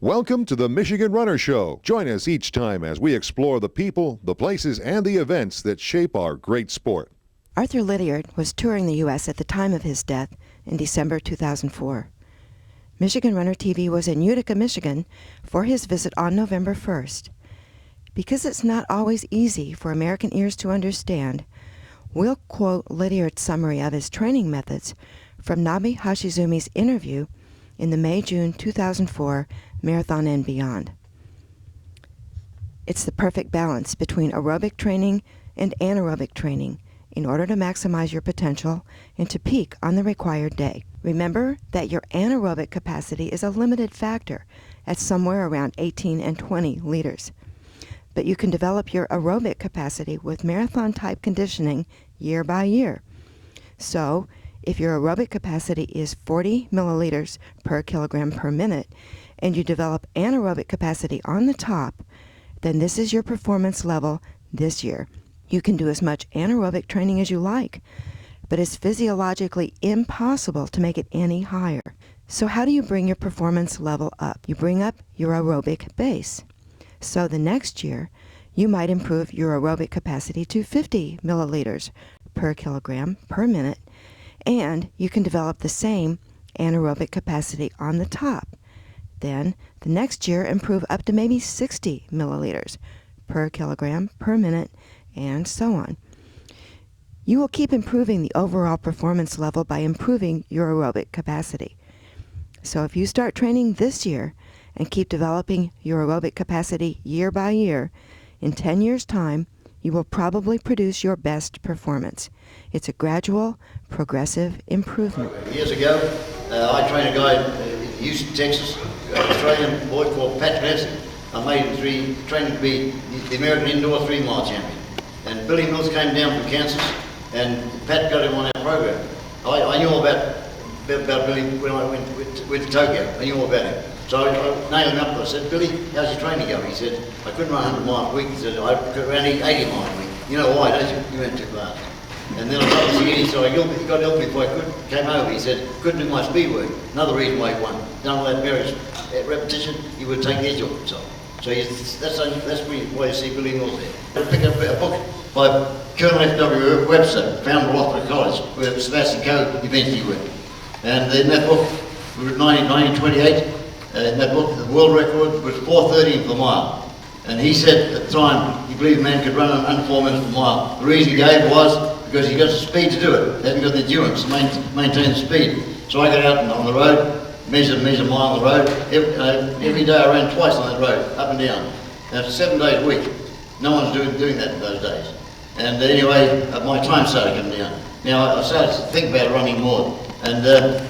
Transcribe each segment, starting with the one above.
Welcome to the Michigan Runner Show. Join us each time as we explore the people, the places, and the events that shape our great sport. Arthur Lydiard was touring the U.S. at the time of his death in December 2004. Michigan Runner TV was in Utica, Michigan for his visit on November 1st. Because it's not always easy for American ears to understand, we'll quote Lydiard's summary of his training methods from Nabi Hashizumi's interview in the May-June 2004 Marathon and Beyond. It's the perfect balance between aerobic training and anaerobic training in order to maximize your potential and to peak on the required day. Remember that your anaerobic capacity is a limited factor at somewhere around 18 and 20 liters. But you can develop your aerobic capacity with marathon-type conditioning year by year. So, if your aerobic capacity is 40 milliliters per kilogram per minute, and you develop anaerobic capacity on the top, then this is your performance level this year. You can do as much anaerobic training as you like, but it's physiologically impossible to make it any higher. So how do you bring your performance level up? You bring up your aerobic base. So the next year, you might improve your aerobic capacity to 50 milliliters per kilogram per minute, and you can develop the same anaerobic capacity on the top. Then, the next year, improve up to maybe 60 milliliters per kilogram per minute, and so on. You will keep improving the overall performance level by improving your aerobic capacity. So if you start training this year and keep developing your aerobic capacity year by year, in 10 years' time, you will probably produce your best performance. It's a gradual, progressive improvement. Years ago, I trained a guy in Houston, Texas, an Australian boy called Pat Clancy. I made him training to be the American Indoor 3-mile champion. And Billy Mills came down from Kansas, and Pat got him on our program. I knew all about Billy when I went to Tokyo. I knew all about him. So I nailed him up. I said, Billy, how's your training going? He said, I couldn't run 100 miles a week. He said, I could run 80 miles a week. You know why, don't you? You went too fast. And then I got to he said, he got help before I came over. He said, couldn't do my speed work. Another reason why he won. Done all that various repetition, he would take the edge off himself. So that's why you see Billy Mills there. I picked up a book by Colonel F.W. Webster, founder of Rothbard College, where Sebastian Coe eventually went. And in that book, 1928, in that book, the world record was 4:13 per mile. And he said at the time, he believed man could run under 4 minutes per mile. The reason he gave was because he got the speed to do it. He hadn't got the endurance to maintain the speed. So I got out on the road, measure a mile on the road. Every day I ran twice on that road, up and down. Now, 7 days a week. No one's doing that in those days. And anyway, my time started coming down. Now, I started to think about running more. And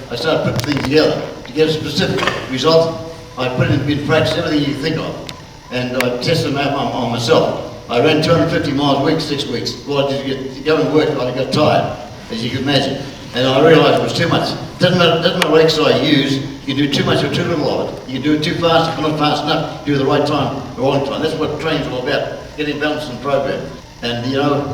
I started putting things together. To get a specific result, I put in practice everything you think of. And I tested them out on myself. I ran 250 miles a week, 6 weeks. Well, I just go and work, I got tired, as you can imagine. And I realised it was too much. Doesn't matter what exercise you use, you can do too much or too little of it. You can do it too fast, if not fast enough, do it the right time, the wrong time. That's what training's all about, getting balance and program. And you know,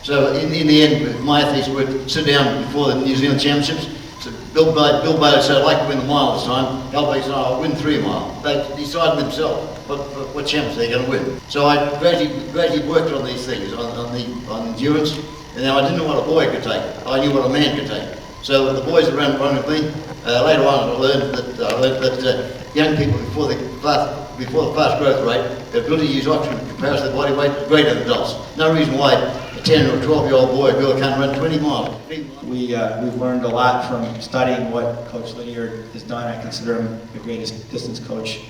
so in the end, my athletes would sit down before the New Zealand Championships. So Bill Bailey said, I'd like to win the mile this time. Albert said, I'll win 3 miles. They decided themselves what champions they're going to win. So I gradually worked on these things, on endurance. And now I didn't know what a boy could take. I knew what a man could take. So the boys that ran with me, later on I learned that young people before the fast growth rate, their ability to use oxygen in comparison to the body weight is greater than adults. No reason why a 10 or 12-year-old boy or girl can't run 20 miles. We've learned a lot from studying what Coach Lydiard has done. I consider him the greatest distance coach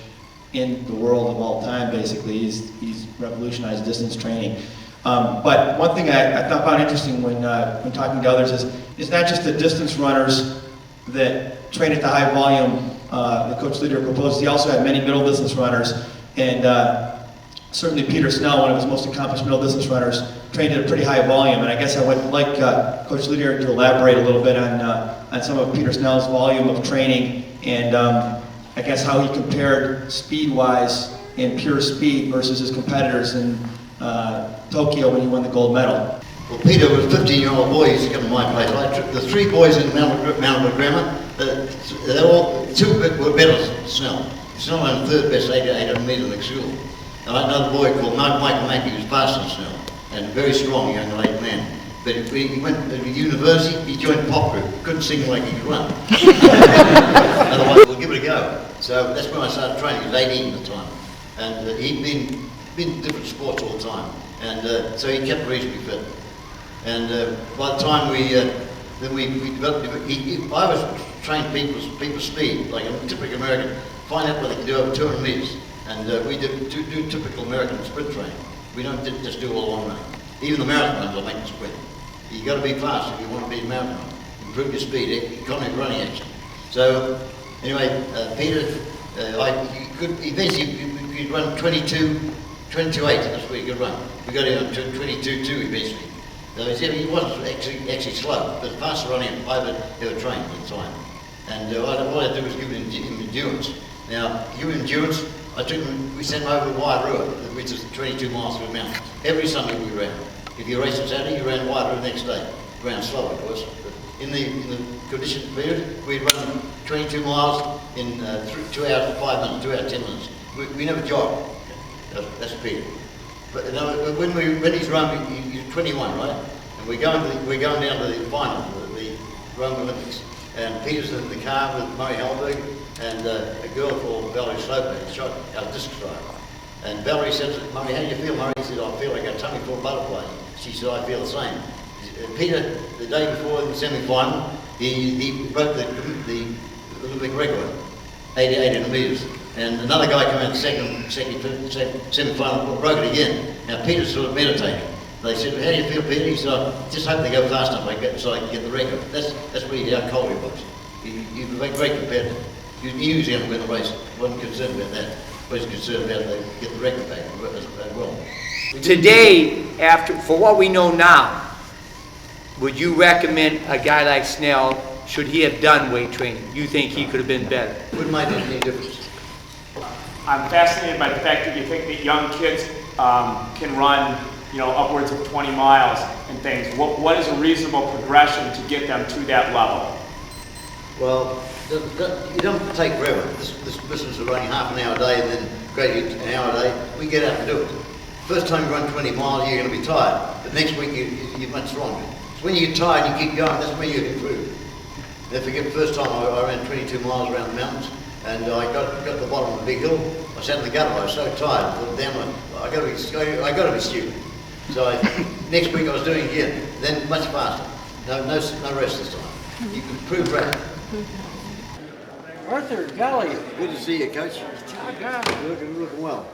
in the world of all time, basically. He's revolutionized distance training. But one thing I found interesting when talking to others is it's not just the distance runners that train at the high volume that Coach Lydiard proposed. He also had many middle distance runners, and certainly Peter Snell, one of his most accomplished middle distance runners, trained at a pretty high volume. And I guess I would like Coach Lydiard to elaborate a little bit on some of Peter Snell's volume of training, and I guess how he compared speed-wise in pure speed versus his competitors in Tokyo when he won the gold medal. Well, Peter was a 15-year-old boy. He used to come to my place. The 3 boys in Mount Grammar, they all 2 were better than Snell. It's not on third best 800 metre in school. And I had another boy called Michael Mackey, who's faster than Snell, and very strong, young late man. But he went to university, he joined pop group, couldn't sing like he could run. Otherwise, we'll give it a go. So that's when I started training. He was 18 at the time. And he'd been in different sports all the time. And so he kept reasonably fit. And by the time we developed, I was trained people's speed, like a typical American, find out what they can do over 200 metres. And we do typical American sprint training. We don't just do all long running. Even the marathon runs will make you sprint. You've got to be fast if you want to be a marathon. Improve your speed, economy of running action. So, anyway, Peter, eventually you'd run 22.8, that's what he could run. We got him to 22.2 eventually. So he wasn't actually slow, but faster running than I've ever trained at the time. And all I had to do was give him endurance. Now, give him endurance, we sent him over the Wide Road, which is 22 miles through the mountains. Every Sunday we ran. If you raced on Saturday, you ran Wide Road the next day. You ran slow, of course. But in the condition period, we'd run 22 miles in 2 hours 5 minutes, 2 hours 10 minutes. We never jogged. That's Peter. But when he's run, he's 21, right? And we're going down to the final, the Rome Olympics. And Peter's in the car with Murray Hellberg and a girl called Valerie Sloper, shot our disc throw. And Valerie said to Murray, "How do you feel, Murray?" He said, "I feel like a tummy full of butterflies." She said, "I feel the same." Peter, the day before the semi-final, he broke the Olympic record, 800 metres. And another guy came out second semi-final, broke it again. Now Peter's sort of meditating. They said, "How do you feel, Peter?" He said, "I just hope they go fast enough so I can get the record." That's really how cold he was. He was a great competitor. He knew he was going to win the race. Wasn't concerned about that. But he's concerned about they get the record back as well. Today, for what we know now, would you recommend a guy like Snell, should he have done weight training? You think he could have been better? Wouldn't make any difference. I'm fascinated by the fact that you think that young kids can run, upwards of 20 miles and things. What is a reasonable progression to get them to that level? Well, you don't take forever. This business of running half an hour a day and then gradually an hour a day, we get out and do it. First time you run 20 miles, you're going to be tired. But next week, you're much stronger. So when you get tired and you keep going, that's when you improve. Don't forget, the first time I ran 22 miles around the mountains, and I got to the bottom of a big hill. I sat in the gutter. I was so tired. I got to be stupid. So next week I was doing it again. Then much faster. No rest this time. You can improve rapidly. Arthur, golly. Good to see you, Coach. God. You're looking well.